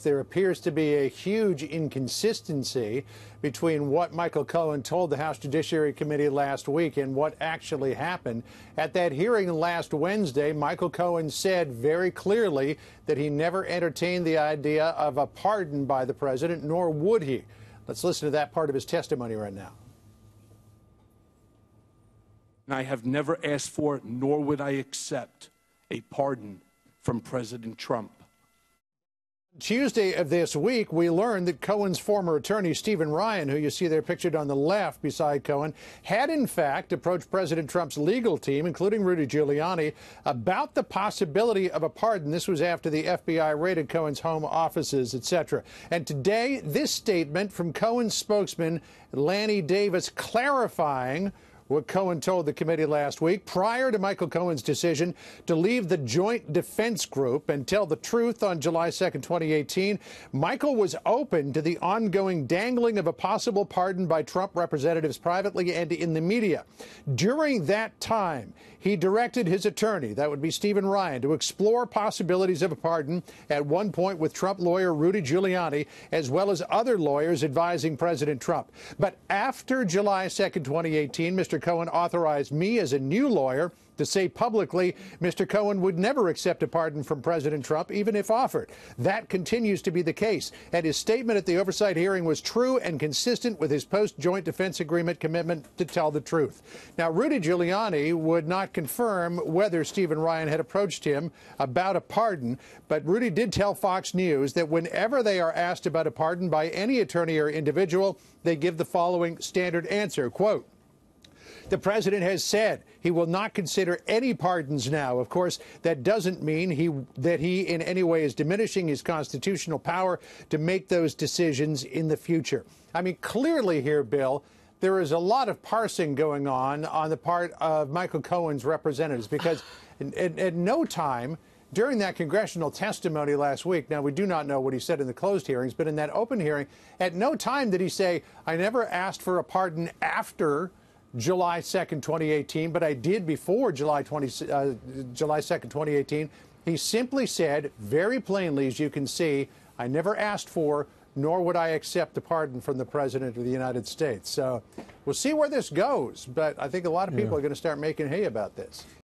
there appears to be a huge inconsistency between what Michael Cohen told the House Judiciary Committee last week and what actually happened. At that hearing last Wednesday, Michael Cohen said very clearly that he never entertained the idea of a pardon by the president, nor would he. Let's listen to that part of his testimony right now. I have never asked for, nor would I accept, a pardon from President Trump. Tuesday of this week, we learned that Cohen's former attorney, Stephen Ryan, who you see there pictured on the left beside Cohen, had in fact approached President Trump's legal team, including Rudy Giuliani, about the possibility of a pardon. This was after the FBI raided Cohen's home offices, etc. And today, this statement from Cohen's spokesman, Lanny Davis, clarifying what Cohen told the committee last week prior to Michael Cohen's decision to leave the Joint Defense Group and tell the truth on July 2nd, 2018. Michael was open to the ongoing dangling of a possible pardon by Trump representatives privately and in the media. During that time, he directed his attorney, that would be Stephen Ryan, to explore possibilities of a pardon at one point with Trump lawyer Rudy Giuliani, as well as other lawyers advising President Trump. But after July 2nd, 2018, Mr. Cohen authorized me as a new lawyer to say publicly Mr. Cohen would never accept a pardon from President Trump, even if offered. That continues to be the case, and his statement at the oversight hearing was true and consistent with his post-joint defense agreement commitment to tell the truth. Now, Rudy Giuliani would not confirm whether Stephen Ryan had approached him about a pardon, but Rudy did tell Fox News that whenever they are asked about a pardon by any attorney or individual, they give the following standard answer, quote, "The president has said he will not consider any pardons now." Of course, that doesn't mean that he in any way is diminishing his constitutional power to make those decisions in the future. I mean, clearly here, Bill, there is a lot of parsing going on the part of Michael Cohen's representatives, because at no time during that congressional testimony last week, now we do not know what he said in the closed hearings, but in that open hearing, at no time did he say, "I never asked for a pardon after July 2nd, 2018, but I did before July 2nd, 2018. He simply said very plainly, as you can see, "I never asked for, nor would I accept a pardon from the President of the United States." So we'll see where this goes, but I think a lot of people are going to start making hay about this.